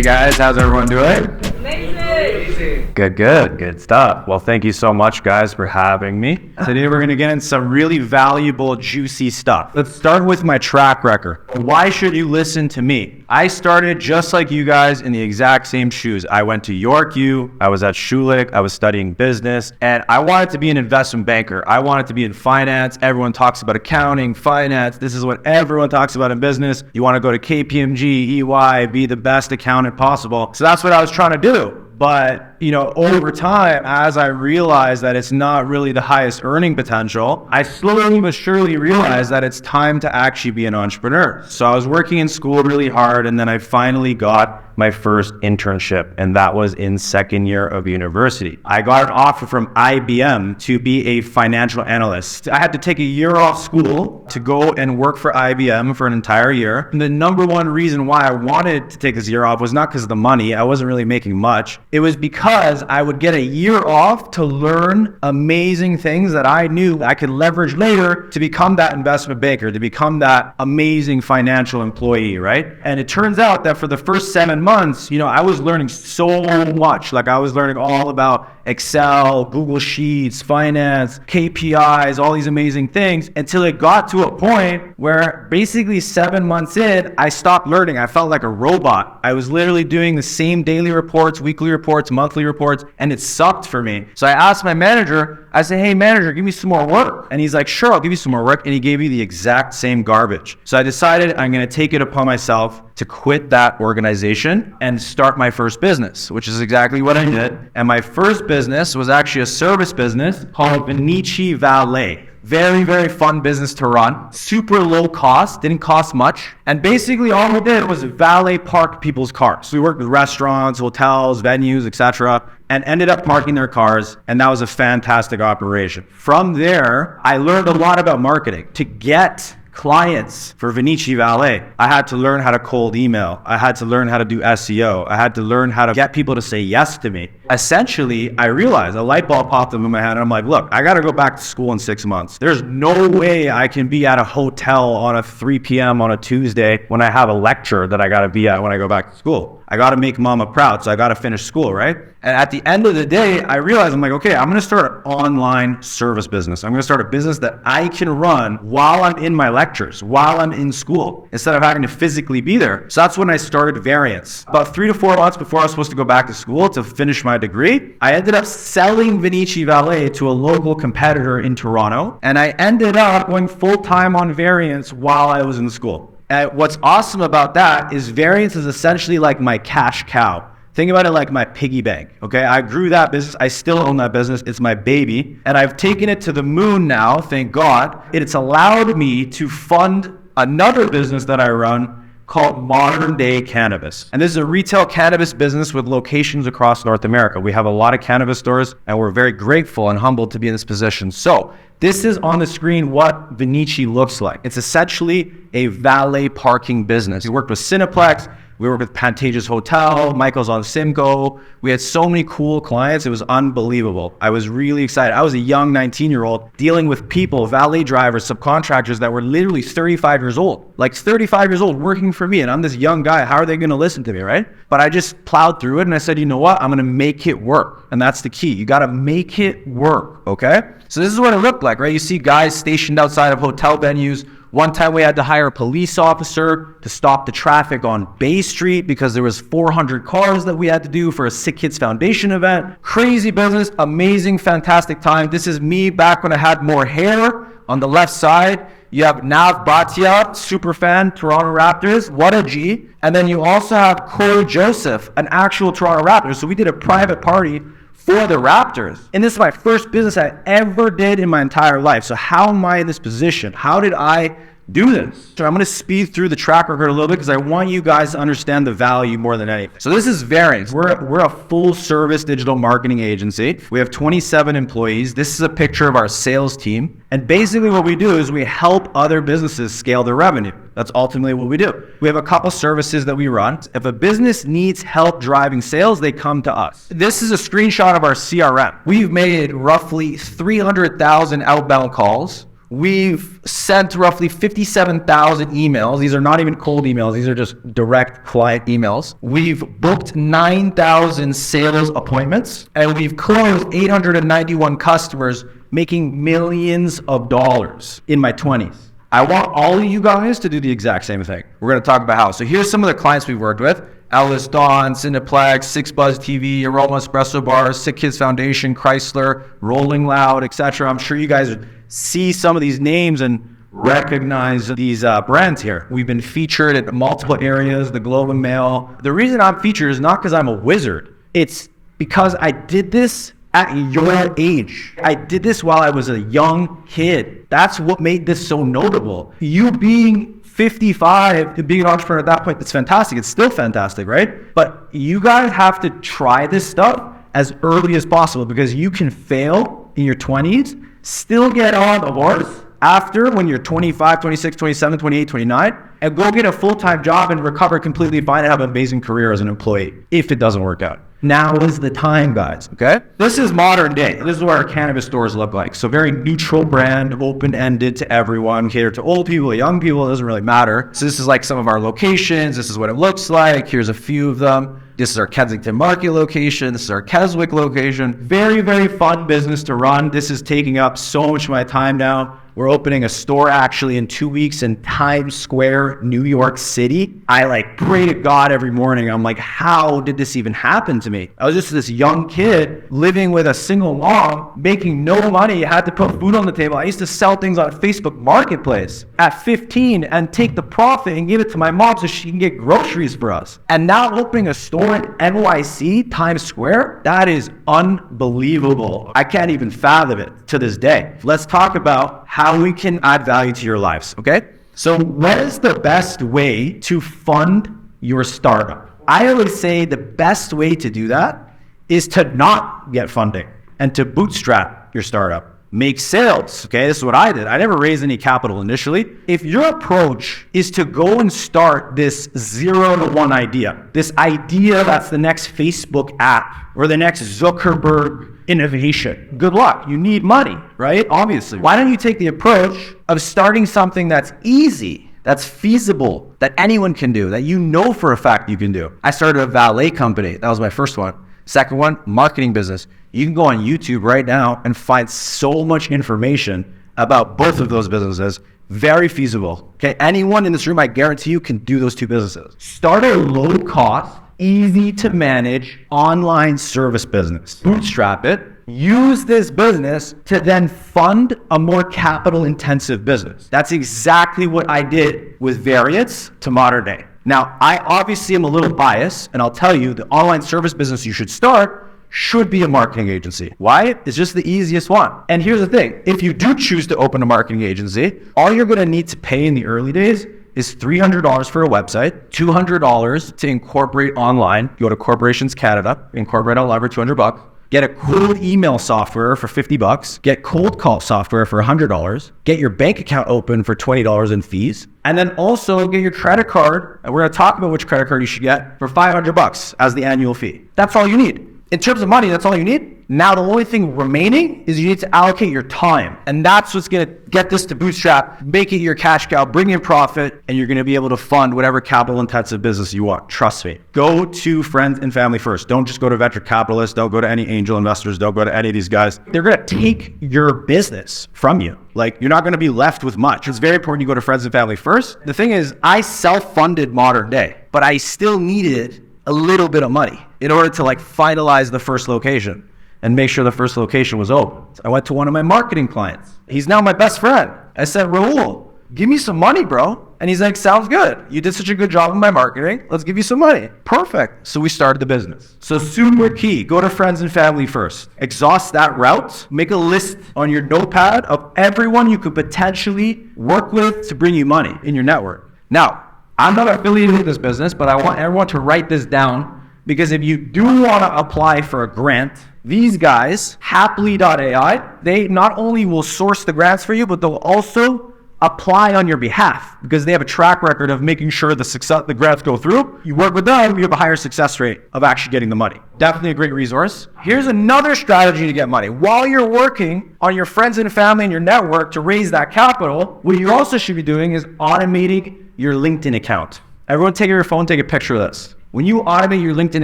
Hey guys, how's everyone doing? Amazing. Good stuff. Well, thank you so much guys for having me. Today we're gonna get into some really valuable, juicy stuff. Let's start with my track record. Why should you listen to me? I started just like you guys in the exact same shoes. I went to York U, I was at Schulich, I was studying business, and I wanted to be an investment banker. I wanted to be in finance. Everyone talks about accounting, finance. This is what everyone talks about in business. You wanna go to KPMG, EY, be the best accountant possible. So that's what I was trying to do. But, over time, as I realized that it's not really the highest earning potential, I slowly but surely realized that it's time to actually be an entrepreneur. So I was working in school really hard, and then I finally got my first internship, and that was in second year of university. I got an offer from IBM to be a financial analyst. I had to take a year off school to go and work for IBM for an entire year. And the number one reason why I wanted to take this year off was not because of the money. I wasn't really making much. It was because I would get a year off to learn amazing things that I knew I could leverage later to become that investment banker, to become that amazing financial employee, right? And it turns out that for the first 7 months, I was learning so much. Like I was learning all about Excel, Google Sheets, finance, KPIs, all these amazing things, until it got to a point where basically 7 months in, I stopped learning. I felt like a robot. I was literally doing the same daily reports, weekly reports, monthly reports, and it sucked for me. So I asked my manager, I said, hey manager, give me some more work. And he's like, sure, I'll give you some more work. And he gave me the exact same garbage. So I decided I'm gonna take it upon myself to quit that organization and start my first business, which is exactly what I did. And my first business was actually a service business called Vinicci Valet. Very, very fun business to run. Super low cost, didn't cost much. And basically all we did was valet park people's cars. So we worked with restaurants, hotels, venues, etc., and ended up parking their cars. And that was a fantastic operation. From there, I learned a lot about marketing. To get clients for Vinicci Valet, I had to learn how to cold email. I had to learn how to do SEO. I had to learn how to get people to say yes to me. Essentially, I realized a light bulb popped up in my head, and I'm like, look, I got to go back to school in 6 months. There's no way I can be at a hotel on a 3 p.m. on a Tuesday when I have a lecture that I got to be at when I go back to school. I got to make mama proud, so I got to finish school, right? And at the end of the day, I realized, I'm like, okay, I'm going to start an online service business. I'm going to start a business that I can run while I'm in my lectures, while I'm in school, instead of having to physically be there. So that's when I started Variance. About 3 to 4 months before I was supposed to go back to school to finish my degree, I ended up selling Vinicci Valet to a local competitor in Toronto. And I ended up going full-time on Variance while I was in school. And what's awesome about that is Variance is essentially like my cash cow. Think about it like my piggy bank, okay? I grew that business. I still own that business. It's my baby. And I've taken it to the moon now, thank God. It's allowed me to fund another business that I run called Modern Day Cannabis. And this is a retail cannabis business with locations across North America. We have a lot of cannabis stores, and we're very grateful and humbled to be in this position. So this is on the screen what Vinicci looks like. It's essentially a valet parking business. We worked with Cineplex. We worked with Pantages Hotel, Michael's on Simcoe. We had so many cool clients. It was unbelievable. I was really excited. I was a young 19-year-old dealing with people, valet drivers, subcontractors that were literally 35 years old. Like 35 years old working for me, and I'm this young guy. How are they gonna listen to me, right? But I just plowed through it and I said, you know what? I'm gonna make it work. And that's the key. You gotta make it work, okay? So this is what it looked like, right? You see guys stationed outside of hotel venues. One time we had to hire a police officer to stop the traffic on Bay Street because there was 400 cars that we had to do for a Sick Kids Foundation event. Crazy business, amazing, fantastic time. This is me back when I had more hair. On the left side, you have Nav Bhatia, super fan, Toronto Raptors, what a G. And then you also have Corey Joseph, an actual Toronto Raptor. So we did a private party for the Raptors. And this is my first business I ever did in my entire life. So how am I in this position? How did I do this? So I'm going to speed through the track record a little bit because I want you guys to understand the value more than anything. So this is Variance. We're a full service digital marketing agency. We have 27 employees. This is a picture of our sales team. And basically what we do is we help other businesses scale their revenue. That's ultimately what we do. We have a couple services that we run. If a business needs help driving sales, they come to us. This is a screenshot of our CRM. We've made roughly 300,000 outbound calls. We've sent roughly 57,000 emails. These are not even cold emails. These are just direct client emails. We've booked 9,000 sales appointments, and we've closed 891 customers, making millions of dollars in my 20s. I want all of you guys to do the exact same thing. We're going to talk about how. So here's some of the clients we've worked with. Ellis Dawn, Cineplex, Six Buzz TV, Aroma Espresso Bars, Sick Kids Foundation, Chrysler, Rolling Loud, etc. I'm sure you guys see some of these names and recognize these brands here. We've been featured at multiple areas, the Globe and Mail. The reason I'm featured is not because I'm a wizard. It's because I did this at your age. I did this while I was a young kid. That's what made this so notable. You being 55 to being an entrepreneur at that point, that's fantastic. It's still fantastic, right? But you guys have to try this stuff as early as possible, because you can fail in your 20s, still get on the horse after when you're 25, 26, 27, 28, 29, and go get a full-time job and recover completely fine and have an amazing career as an employee if it doesn't work out. Now is the time, guys, okay? This is modern day. This is what our cannabis stores look like. So very neutral brand, open-ended to everyone, catered to old people, young people, it doesn't really matter. So this is like some of our locations. This is what it looks like. Here's a few of them. This is our Kensington Market location. This is our Keswick location. Very, very fun business to run. This is taking up so much of my time now. We're opening a store actually in 2 weeks in Times Square, New York City. I pray to God every morning. I'm like, how did this even happen to me? I was just this young kid living with a single mom, making no money, had to put food on the table. I used to sell things on Facebook Marketplace at 15 and take the profit and give it to my mom so she can get groceries for us. And now opening a store in NYC, Times Square, that is unbelievable. I can't even fathom it to this day. Let's talk about how we can add value to your lives, okay? So what is the best way to fund your startup? I always say the best way to do that is to not get funding and to bootstrap your startup. Make sales, okay? This is what I did. I never raised any capital initially. If your approach is to go and start this 0 to 1 idea, this idea that's the next Facebook app or the next Zuckerberg innovation, good luck. You need money, right? Obviously. Why don't you take the approach of starting something that's easy, that's feasible, that anyone can do, that you know for a fact you can do? I started a valet company. That was my first one. Second one, marketing business. You can go on YouTube right now and find so much information about both of those businesses. Very feasible. Okay, anyone in this room, I guarantee you, can do those two businesses. Start a low cost, easy to manage online service business. Bootstrap it. Use this business to then fund a more capital intensive business. That's exactly what I did with Variants to modern day. Now, I obviously am a little biased, and I'll tell you the online service business you should start should be a marketing agency. Why? It's just the easiest one. And here's the thing. If you do choose to open a marketing agency, all you're going to need to pay in the early days is $300 for a website, $200 to incorporate online. You go to Corporations Canada, incorporate online for $200. Get a cold email software for $50. Get cold call software for $100. Get your bank account open for $20 in fees. And then also get your credit card, and we're going to talk about which credit card you should get, for $500 as the annual fee. That's all you need. In terms of money, that's all you need. Now, the only thing remaining is you need to allocate your time. And that's what's going to get this to bootstrap, make it your cash cow, bring in profit, and you're going to be able to fund whatever capital intensive business you want. Trust me. Go to friends and family first. Don't just go to venture capitalists. Don't go to any angel investors. Don't go to any of these guys. They're going to take your business from you. You're not going to be left with much. It's very important you go to friends and family first. The thing is, I self-funded modern day, but I still needed a little bit of money in order to finalize the first location and make sure the first location was open. I went to one of my marketing clients. He's now my best friend. I said, Raul, give me some money, bro. And he's like, sounds good. You did such a good job with my marketing. Let's give you some money. Perfect. So we started the business. So super key, go to friends and family first. Exhaust that route. Make a list on your notepad of everyone you could potentially work with to bring you money in your network. Now, I'm not affiliated with this business, but I want everyone to write this down, because if you do want to apply for a grant, these guys, Happily.ai, they not only will source the grants for you, but they'll also apply on your behalf because they have a track record of making sure the grants go through. You work with them, you have a higher success rate of actually getting the money. Definitely a great resource. Here's another strategy to get money. While you're working on your friends and family and your network to raise that capital, what you also should be doing is automating your LinkedIn account. Everyone take your phone, take a picture of this. When you automate your LinkedIn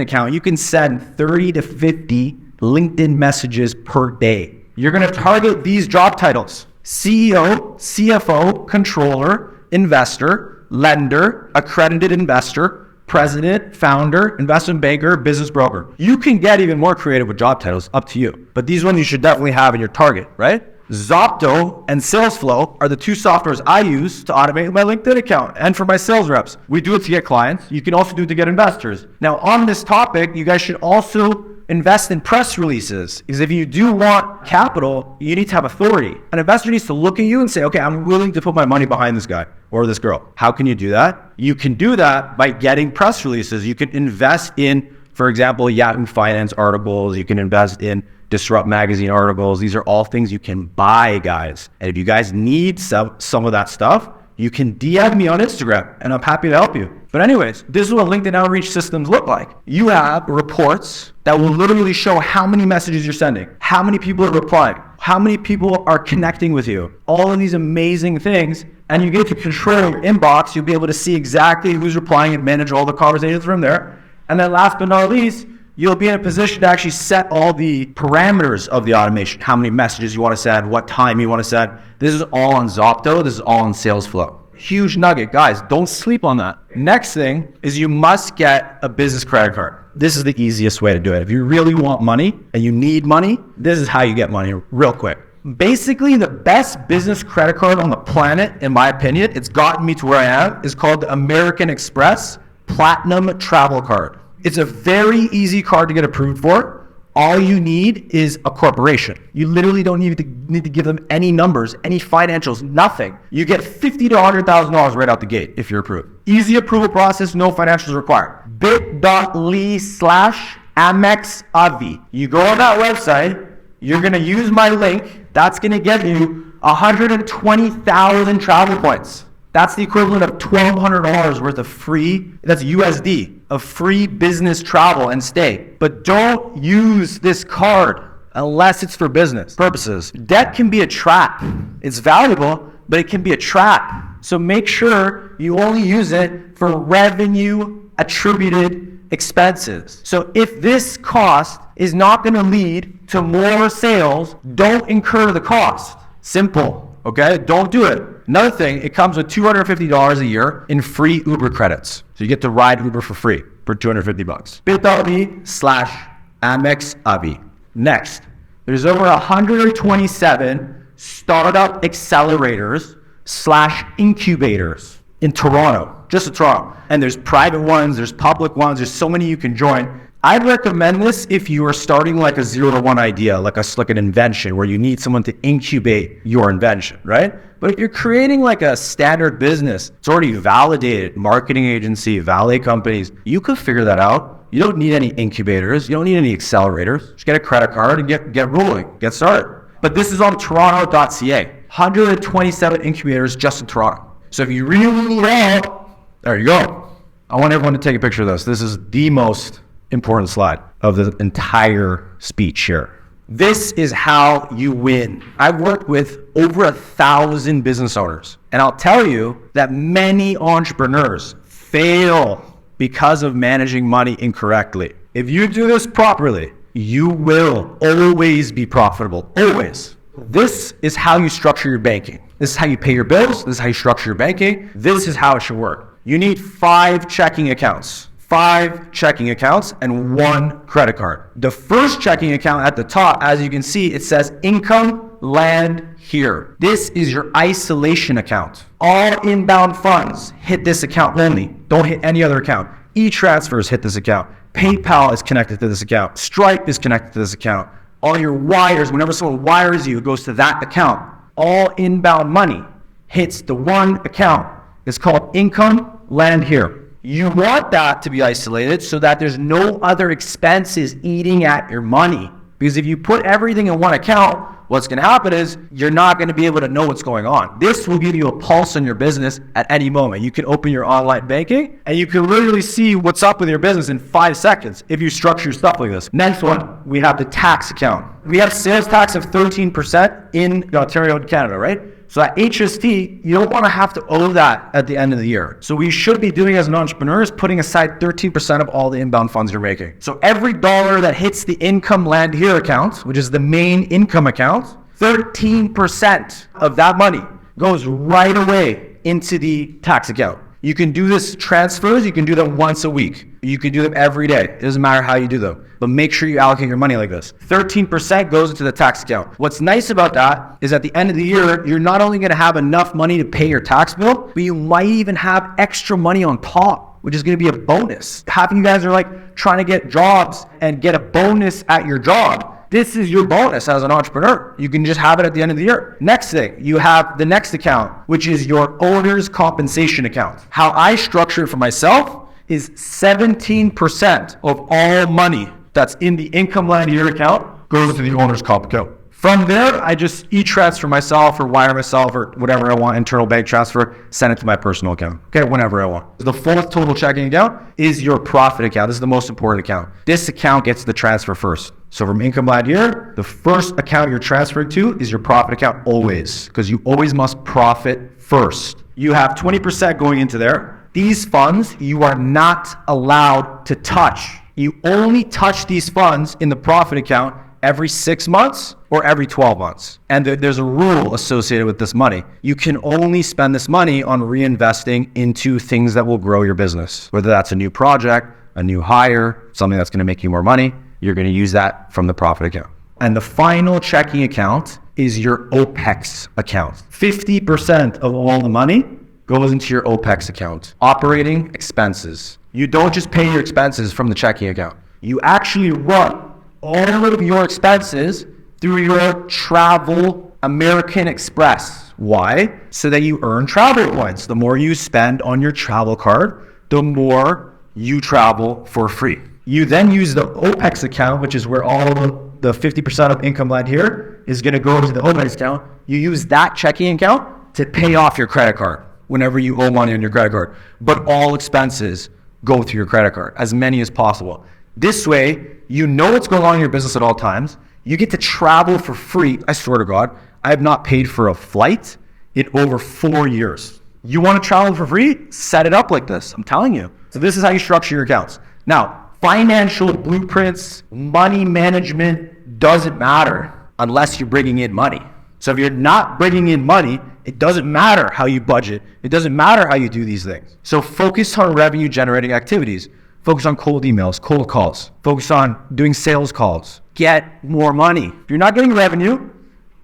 account, you can send 30 to 50 LinkedIn messages per day. You're going to target these job titles: CEO, CFO, controller, investor, lender, accredited investor, president, founder, investment banker, business broker. You can get even more creative with job titles, up to you. But these ones you should definitely have in your target, right? Zopto and Salesflow are the two softwares I use to automate my LinkedIn account and for my sales reps. We do it to get clients. You can also do it to get investors. Now, on this topic, you guys should also invest in press releases, because if you do want capital, you need to have authority. An investor needs to look at you and say, okay, I'm willing to put my money behind this guy or this girl. How can you do that? You can do that by getting press releases. You can invest in, for example, Yahoo Finance articles. You can invest in Disrupt Magazine articles. These are all things you can buy, guys. And if you guys need some of that stuff, you can DM me on Instagram and I'm happy to help you. But anyways, this is what LinkedIn outreach systems look like. You have reports that will literally show how many messages you're sending, how many people are replying, how many people are connecting with you, all of these amazing things. And you get to control your inbox. You'll be able to see exactly who's replying and manage all the conversations from there. And then last but not least, you'll be in a position to actually set all the parameters of the automation, how many messages you want to send, what time you want to send. This is all on Zopto. This is all on Salesflow. Huge nugget. Guys, don't sleep on that. Next thing is you must get a business credit card. This is the easiest way to do it. If you really want money and you need money, this is how you get money real quick. Basically, the best business credit card on the planet, in my opinion, it's gotten me to where I am, is called the American Express Platinum Travel Card. It's a very easy card to get approved for. All you need is a corporation. You literally don't need to give them any numbers, any financials, nothing. You get $50,000 to $100,000 right out the gate if you're approved. Easy approval process, no financials required. bit.ly/AmexAvi. You go on that website, you're gonna use my link. That's gonna get you 120,000 travel points. That's the equivalent of $1,200 worth of free, that's USD, of free business travel and stay. But don't use this card unless it's for business purposes. Debt can be a trap. It's valuable, but it can be a trap. So make sure you only use it for revenue attributed expenses. So if this cost is not going to lead to more sales, don't incur the cost. Simple. Okay, don't do it. Another thing, it comes with $250 a year in free Uber credits. So you get to ride Uber for free for $250. bit.ly/AmexAvi. Next, there's over 127 startup accelerators/incubators in Toronto, just in Toronto. And there's private ones, there's public ones, there's so many you can join. I'd recommend this if you are starting like a 0 to 1 idea, like an invention where you need someone to incubate your invention, right? But if you're creating like a standard business, it's already validated, marketing agency, valet companies, you could figure that out. You don't need any incubators. You don't need any accelerators. Just get a credit card and get rolling, get started. But this is on toronto.ca. 127 incubators just in Toronto. So if you really need help, there you go. I want everyone to take a picture of this. This is the most important slide of the entire speech here. This is how you win. I've worked with over 1,000 business owners, and I'll tell you that many entrepreneurs fail because of managing money incorrectly. If you do this properly, you will always be profitable, always. This is how you structure your banking. This is how you pay your bills. This is how you structure your banking. This is how it should work. You need 5 checking accounts. 5 checking accounts and 1 credit card. The first checking account at the top, as you can see, it says income land here. This is your isolation account. All inbound funds hit this account only. Don't hit any other account. E-transfers hit this account. PayPal is connected to this account. Stripe is connected to this account. All your wires, whenever someone wires you, it goes to that account. All inbound money hits the one account. It's called income land here. You want that to be isolated so that there's no other expenses eating at your money. Because if you put everything in one account, What's going to happen is you're not going to be able to know what's going on. This will give you a pulse in your business at any moment. You can open your online banking and you can literally see what's up with your business in 5 seconds if you structure your stuff like this. Next one, we have the tax account. We have sales tax of 13% in Ontario and Canada, right? So at HST, you don't want to have to owe that at the end of the year. So what you should be doing as an entrepreneur is putting aside 13% of all the inbound funds you're making. So every dollar that hits the income land here account, which is the main income account, 13% of that money goes right away into the tax account. You can do this transfers, you can do them once a week. You can do them every day. It doesn't matter how you do them, but make sure you allocate your money like this. 13% goes into the tax account. What's nice about that is at the end of the year, you're not only gonna have enough money to pay your tax bill, but you might even have extra money on top, which is gonna be a bonus. Half of you guys are like trying to get jobs and get a bonus at your job. This is your bonus as an entrepreneur. You can just have it at the end of the year. Next thing, you have the next account, which is your owner's compensation account. How I structure it for myself is 17% of all money that's in the income land year account goes to the owner's comp account. From there, I just e-transfer myself or wire myself or whatever I want, internal bank transfer, send it to my personal account. Okay, whenever I want. The fourth total checking account is your profit account. This is the most important account. This account gets the transfer first. So from income land year, the first account you're transferring to is your profit account always, because you always must profit first. You have 20% going into there. These funds, you are not allowed to touch. You only touch these funds in the profit account every 6 months or every 12 months. And there's a rule associated with this money. You can only spend this money on reinvesting into things that will grow your business. Whether that's a new project, a new hire, something that's going to make you more money, you're going to use that from the profit account. And the final checking account is your OPEX account. 50% of all the money goes into your OPEX account. Operating expenses. You don't just pay your expenses from the checking account. You actually run all of your expenses through your travel American Express. Why? So that you earn travel points. The more you spend on your travel card, the more you travel for free. You then use the OPEX account, which is where all of the 50% of income land here is going to go into the OPEX account. You use that checking account to pay off your credit card whenever you owe money on your credit card. But all expenses go through your credit card, as many as possible. This way, you know what's going on in your business at all times. You get to travel for free. I swear to God, I have not paid for a flight in over 4 years. You want to travel for free? Set it up like this. I'm telling you. So this is how you structure your accounts. Now, financial blueprints, money management doesn't matter unless you're bringing in money. So if you're not bringing in money, it doesn't matter how you budget. It doesn't matter how you do these things. So focus on revenue generating activities. Focus on cold emails, cold calls. Focus on doing sales calls. Get more money. If you're not getting revenue,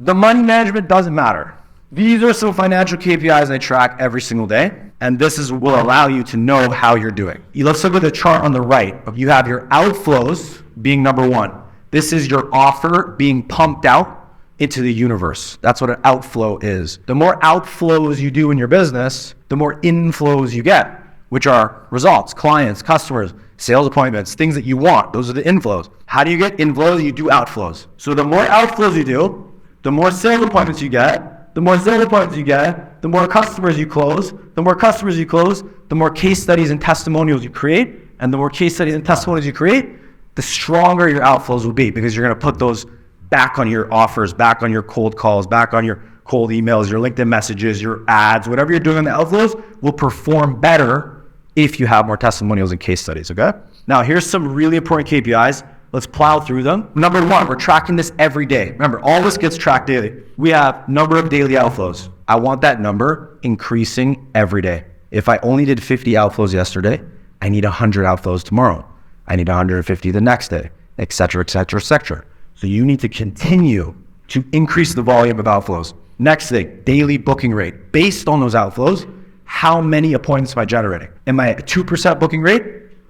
the money management doesn't matter. These are some financial KPIs I track every single day, and will allow you to know how you're doing. Let's look at the chart on the right. You have your outflows being number one. This is your offer being pumped out into the universe. That's what an outflow is. The more outflows you do in your business, the more inflows you get, which are results, clients, customers, sales appointments, things that you want. Those are the inflows. How do you get inflows? You do outflows. So the more outflows you do, the more sales appointments you get, the more sales appointments you get, the more customers you close, the more customers you close, the more case studies and testimonials you create, and the more case studies and testimonials you create, the stronger your outflows will be, because you're going to put those back on your offers, back on your cold calls, back on your cold emails, your LinkedIn messages, your ads, whatever you're doing on the outflows will perform better if you have more testimonials and case studies, okay? Now, here's some really important KPIs. Let's plow through them. Number one, we're tracking this every day. Remember, all this gets tracked daily. We have number of daily outflows. I want that number increasing every day. If I only did 50 outflows yesterday, I need 100 outflows tomorrow. I need 150 the next day, et cetera, et cetera, et cetera. So you need to continue to increase the volume of outflows. Next thing, daily booking rate. Based on those outflows, how many appointments am I generating? Am I at a 2% booking rate?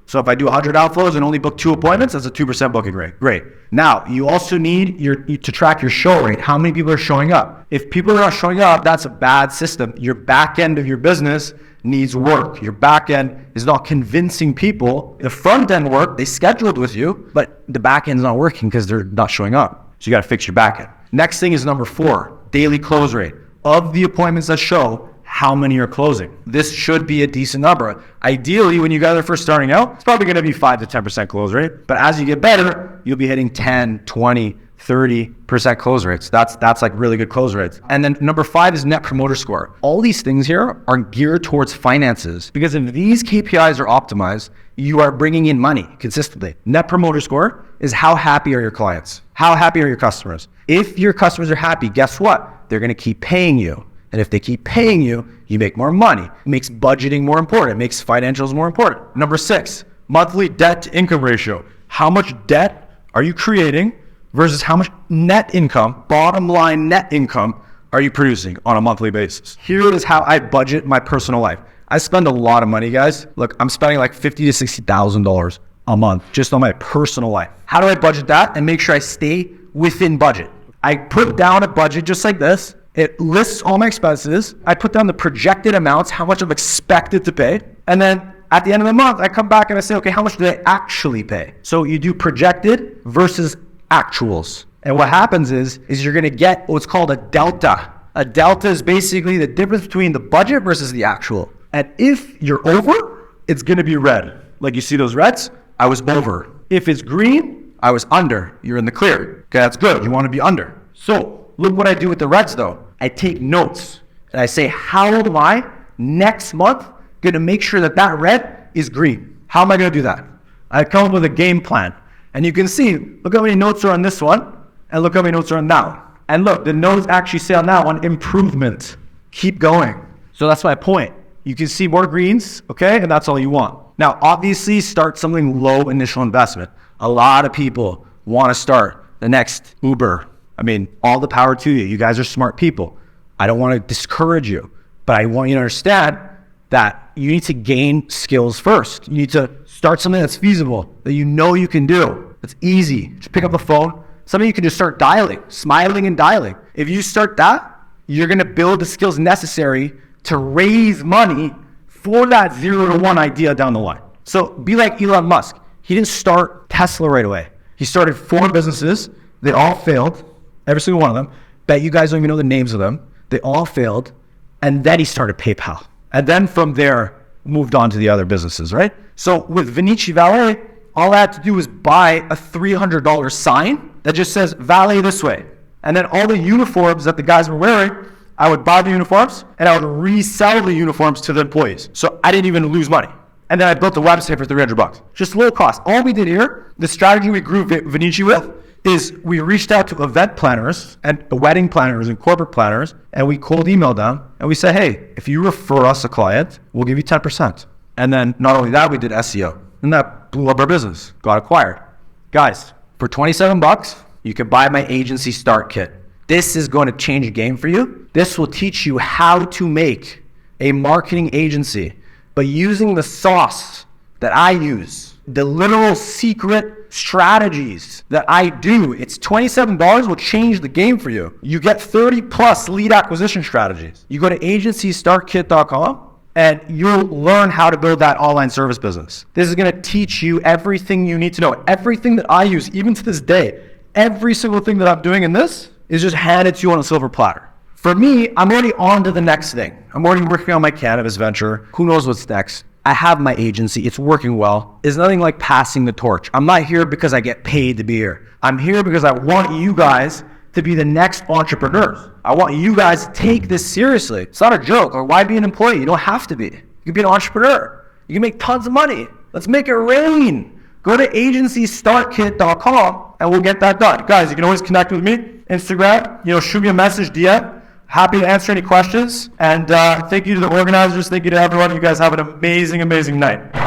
So if I do 100 outflows and only book 2 appointments, that's a 2% booking rate. Great. Now, you also need to track your show rate. How many people are showing up? If people are not showing up, that's a bad system. Your back end of your business needs work. Your back end is not convincing people. The front end work, they scheduled with you, but the back end's not working because they're not showing up. So you got to fix your back end. Next thing is number 4, daily close rate. Of the appointments that show, how many are closing? This should be a decent number. Ideally, when you guys are first starting out, it's probably going to be 5 to 10% close rate. But as you get better, you'll be hitting 10, 20, 30% close rates. That's like really good close rates. And then number 5 is net promoter score. All these things here are geared towards finances, because if these KPIs are optimized, you are bringing in money consistently. Net promoter score is how happy are your clients? How happy are your customers? If your customers are happy, guess what? They're going to keep paying you. And if they keep paying you, you make more money. It makes budgeting more important. It makes financials more important. Number 6, monthly debt to income ratio. How much debt are you creating versus how much net income, bottom line net income, are you producing on a monthly basis? Here is how I budget my personal life. I spend a lot of money, guys. Look, I'm spending like $50,000 to $60,000 a month just on my personal life. How do I budget that and make sure I stay within budget? I put down a budget just like this. It lists all my expenses. I put down the projected amounts, how much I'm expected to pay. And then at the end of the month, I come back and I say, okay, how much do I actually pay? So you do projected versus actuals. And what happens is you're going to get what's called a delta. A delta is basically the difference between the budget versus the actual. And if you're over, it's going to be red. Like you see those reds? I was over. If it's green, I was under. You're in the clear. Okay, that's good. You want to be under. So look what I do with the reds though. I take notes and I say, how am I next month going to make sure that that red is green? How am I going to do that? I come up with a game plan. And you can see, look how many notes are on this one, and look how many notes are on that one. And look, the notes actually say on that one, improvement. Keep going. So that's my point. You can see more greens, okay? And that's all you want. Now, obviously, start something low initial investment. A lot of people want to start the next Uber. I mean, all the power to you. You guys are smart people. I don't want to discourage you, but I want you to understand that you need to gain skills first. You need to start something that's feasible, that you know you can do. It's easy. Just pick up the phone. Some of you can just start dialing, smiling and dialing. If you start that, you're going to build the skills necessary to raise money for that 0 to 1 idea down the line. So be like Elon Musk. He didn't start Tesla right away. He started 4 businesses. They all failed. Every single one of them. Bet you guys don't even know the names of them. They all failed. And then he started PayPal. And then from there, moved on to the other businesses, right? So with Vinicci Valet, all I had to do was buy a $300 sign that just says Valet this way. And then all the uniforms that the guys were wearing, I would buy the uniforms and I would resell the uniforms to the employees. So I didn't even lose money. And then I built a website for $300. Just low cost. All we did here, the strategy we grew Vinicci with, is we reached out to event planners and wedding planners and corporate planners, and we cold emailed them and we said, hey, if you refer us a client, we'll give you 10%. And then not only that, we did SEO, and that blew up our business, got acquired. Guys, for $27, you can buy my agency start kit. This is going to change the game for you. This will teach you how to make a marketing agency, but using the sauce that I use, the literal secret strategies that I do. It's $27 will change the game for you. You get 30 plus lead acquisition strategies. You go to agencystartkit.com and you'll learn how to build that online service business. This is going to teach you everything you need to know. Everything that I use, even to this day, every single thing that I'm doing in this is just handed to you on a silver platter. For me, I'm already on to the next thing. I'm already working on my cannabis venture. Who knows what's next? I have my agency. It's working well. It's nothing like passing the torch. I'm not here because I get paid to be here. I'm here because I want you guys to be the next entrepreneurs. I want you guys to take this seriously. It's not a joke. Or why be an employee? You don't have to be. You can be an entrepreneur. You can make tons of money. Let's make it rain. Go to agencystartkit.com and we'll get that done. Guys, you can always connect with me. Instagram, shoot me a message, DM. Happy to answer any questions. And thank you to the organizers. Thank you to everyone. You guys have an amazing, amazing night.